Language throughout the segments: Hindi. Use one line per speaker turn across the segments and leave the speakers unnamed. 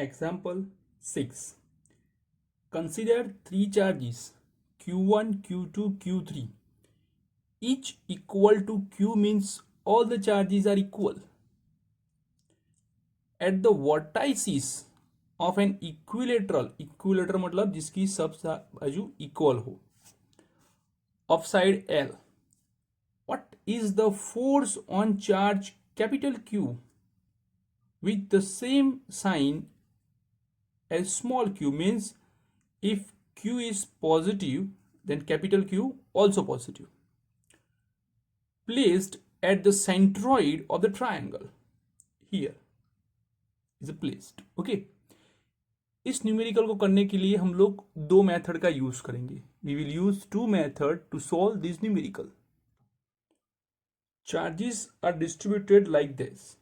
Example 6. Consider three charges Q1, Q2, Q3. Each equal to Q means all the charges are equal. At the vertices of an equilateral मतलब जिसकी सब बाजू इक्वल हो, of side L, what is the force on charge capital Q with the same sign as small q? Means if Q is positive, then capital Q also positive, placed at the centroid of the triangle. Here is placed. Okay. इस न्यूमेरिकल को करने के लिए हम लोग दो मेथड का यूज करेंगे. We will use two method to solve this numerical. Charges are distributed like this.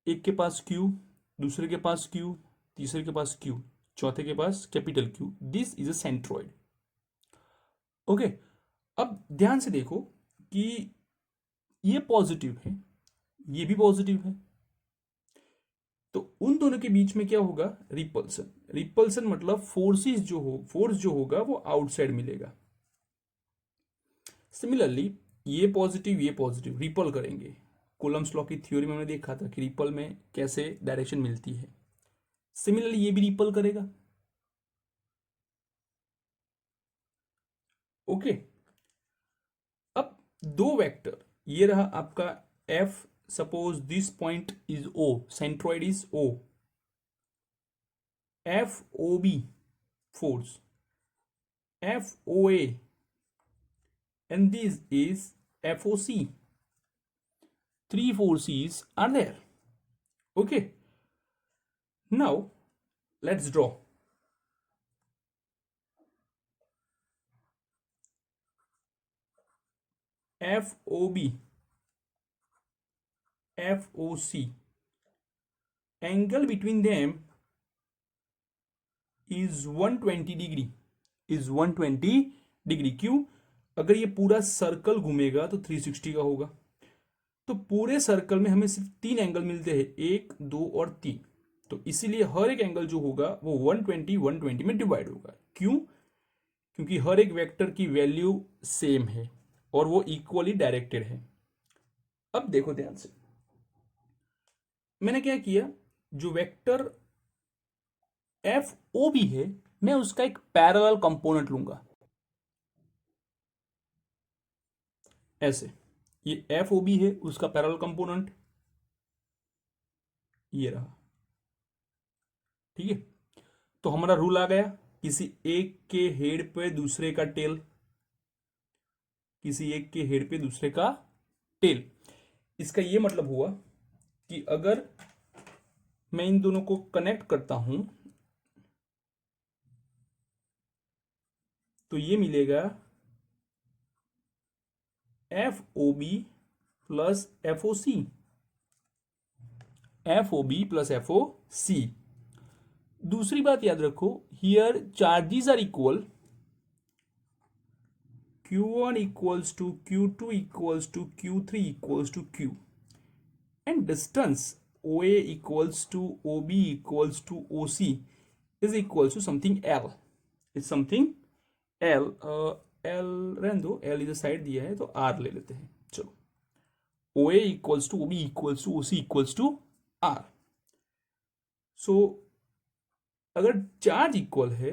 एक के पास Q, दूसरे के पास Q, तीसरे के पास Q, चौथे के पास capital Q. This is a centroid. Okay. अब ध्यान से देखो कि ये पॉजिटिव है, ये भी पॉजिटिव है, तो उन दोनों के बीच में क्या होगा? रिपल्सन. रिपल्सन मतलब फोर्स जो होगा वो आउटसाइड मिलेगा. सिमिलरली ये पॉजिटिव रिपल करेंगे. कूलम्स लॉ की थ्योरी में हमने देखा था कि रिपल में कैसे डायरेक्शन मिलती है. सिमिलरली ये भी रिपल करेगा. ओके. अब दो वेक्टर, ये रहा आपका F. Suppose this point is O, centroid is O. FOB force, FOA, and this is FOC. Three forces are there. Okay. Now let's draw. FOB, FOC. Angle between them is 120 degree. Is 120 degree. क्यों? अगर ये पूरा सर्कल घूमेगा तो 360 का होगा. तो पूरे सर्कल में हमें सिर्फ तीन एंगल मिलते हैं, 1, 2 और 3. तो इसीलिए हर एक एंगल जो होगा वो 120 में डिवाइड होगा. क्यों? क्योंकि हर एक वेक्टर की वैल्यू सेम है और वो इक्वली डायरेक्टेड है. अब देखो ध्यान से, मैंने क्या किया, जो वेक्टर FOB है मैं उसका एक पैरेलल कंपोनेंट लूंगा. ऐसे ये FOB है, उसका पैरेलल कंपोनेंट ये रहा. ठीक है. तो हमारा रूल आ गया, किसी एक के हेड पे दूसरे का टेल, किसी एक के हेड पे दूसरे का टेल. इसका ये मतलब हुआ कि अगर मैं इन दोनों को कनेक्ट करता हूं तो ये मिलेगा FOB plus FOC. FOB plus FOC. दूसरी बात याद रखो, here charges are equal. Q1 equals to Q2 equals to Q3 equals to Q, and distance OA equals to OB equals to OC is equals to something L. It's something L. L रहने दो, L इधर साइड दिया है तो R ले लेते हैं. चलो, OA equals to OB equals to OC equals to R. So अगर चार्ज इक्वल है,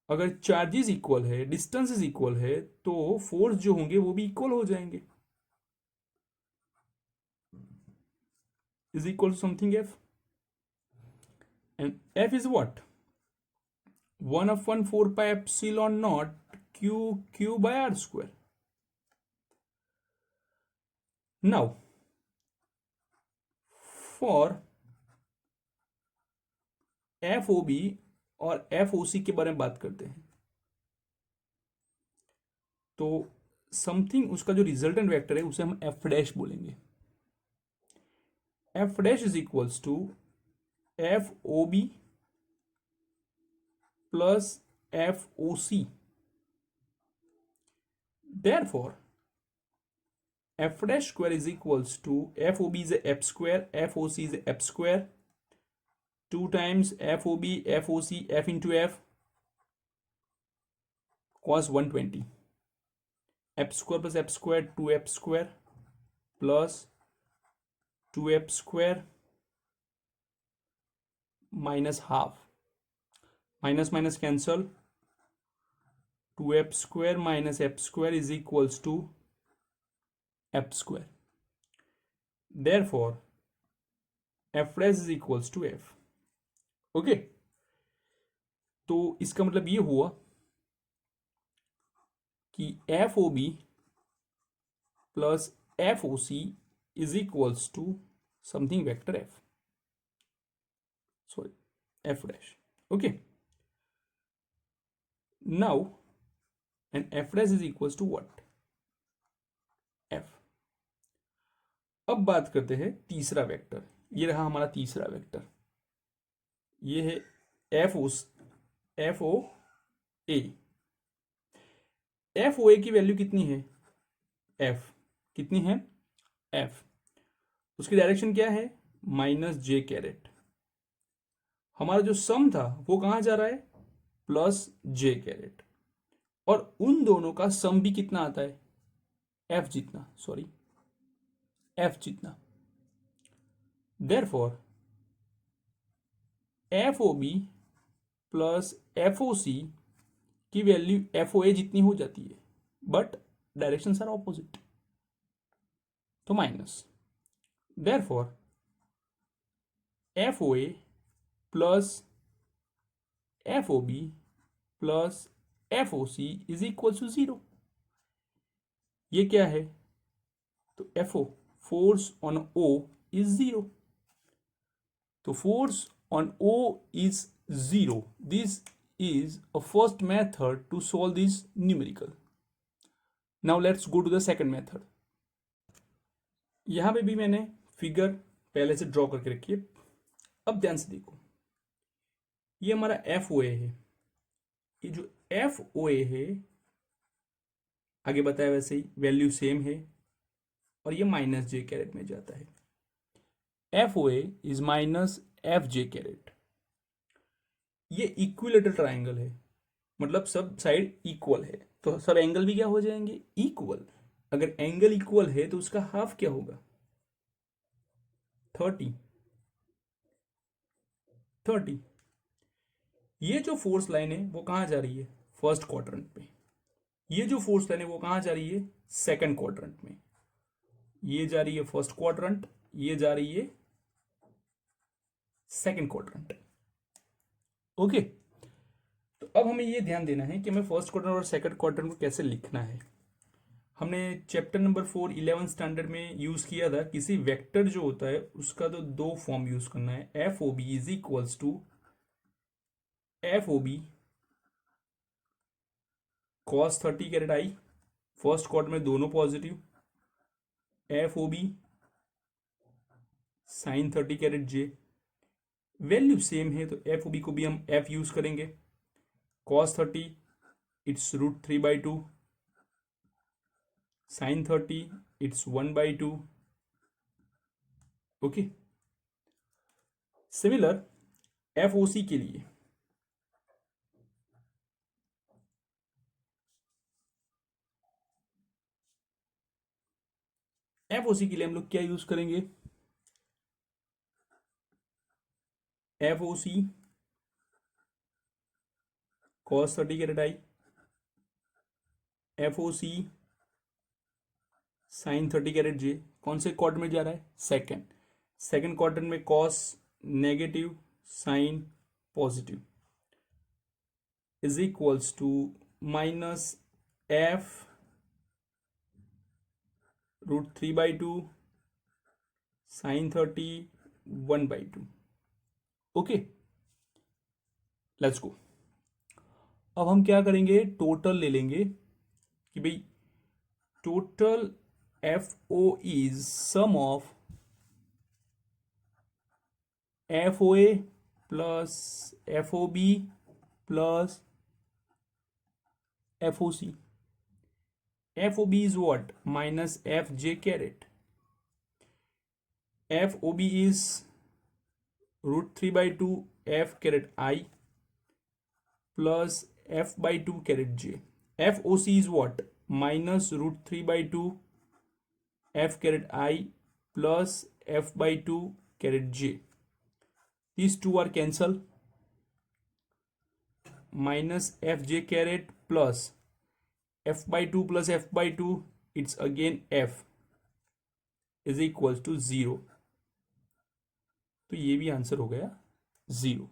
अगर चार्जेस इक्वल है, डिस्टेंसेस इक्वल है, तो फोर्स जो होंगे वो भी इक्वल हो जाएंगे. Is equal to something F, and F is what? 1/4 pi epsilon naught Q by R square. Now for FOB और FOC के बारे में बात करते हैं. तो समथिंग, उसका जो रिजल्टेंट वेक्टर है उसे हम F डैश बोलेंगे. F dash is equals to FOB plus FOC. Therefore f dash square is equals to fob is a f square, foc is a f square, 2 times fob foc f into f cos 120, f square plus f square 2f square plus 2f square minus half, minus minus cancel, 2f square minus f square is equals to f square. Therefore f dash is equals to f. Okay, तो इसका मतलब ये हुआ कि F O B plus F O C is equals to something vector F, sorry F dash. Okay, now and F dash is equals to what, F. अब बात करते हैं तीसरा वेक्टर. ये रहा हमारा तीसरा वेक्टर, ये है एफ ओ ए. एफ ओ ए की वैल्यू कितनी है, एफ कितनी है, एफ. उसकी डायरेक्शन क्या है, माइनस जे कैरेट. हमारा जो सम था वो कहां जा रहा है, प्लस जे कैरेट. और उन दोनों का सम भी कितना आता है, एफ जितना, सॉरी एफ जितना. Therefore F O B plus F O C की वैल्यू एफ ओ ए जितनी हो जाती है, बट डायरेक्शंस आर ऑपोजिट, तो minus. Therefore F O A plus F O B plus F O C is equal to 0. ये क्या है, तो F O, force on O is 0. तो force on O is 0. This is a first method to solve this numerical. Now let's go to the second method. यहां पे भी मैंने फिगर पहले से ड्रॉ करके रखी है. अब ध्यान से देखो, ये हमारा एफ ओ ए है. ये जो एफ ओ ए है, आगे बताया वैसे ही वैल्यू सेम है, और ये माइनस जे कैरेट में जाता है. F O A is minus F J caret. ये इक्विलेटरल ट्राइंगल है, मतलब सब साइड इक्वल है, तो सब एंगल भी क्या हो जाएंगे, इक्वल. अगर एंगल इक्वल है तो उसका हाफ क्या होगा, 30. ये जो फोर्स लाइन है वो कहां जा रही है, फर्स्ट क्वाड्रेंट पे. ये जो फोर्स लाइन है वो कहां जा रही है, सेकंड क्वाड्रेंट में. ये जा रही है फर्स्ट क्वाड्रेंट, ये जा रही है सेकंड क्वाड्रेंट. ओके, तो अब हमें ये ध्यान देना है कि हमें फर्स्ट क्वाड्रेंट और सेकंड क्वाड्रेंट को कैसे लिखना है. हमने चैप्टर नंबर 4 11th स्टैंडर्ड में यूज किया था, किसी वेक्टर जो होता है उसका तो दो फॉर्म यूज करना है. F O B is equals to F O B cos 30 caret I, first quadrant में दोनों positive, F O B sine 30 caret J. Value same है तो एफ ओ बी को भी हम एफ यूज करेंगे. cos 30 it's √3/2, sin 30 it's 1/2. Okay, similar F O C के लिए हम लोग क्या यूज करेंगे, F O C cos 30 caret I, F O C sine 30 caret J. कौन से क्वाड्रेंट में जा रहा है, सेकंड क्वाड्रेंट में cos negative sine positive is equals to minus F √3/2 sine 30 1/2. Okay, let's go. अब हम क्या करेंगे, टोटल ले लेंगे कि भाई total F O is sum of F O A plus F O B plus F O C. FOB is what? Minus FJ caret. FOB is root 3 by 2 F caret I plus F by 2 caret J. FOC is what? Minus root 3 by 2 F caret I plus F by 2 caret J. These two are cancelled. Minus FJ caret plus F by 2 plus F by 2, it's again F is equals to 0. तो ये भी आंसर हो गया 0.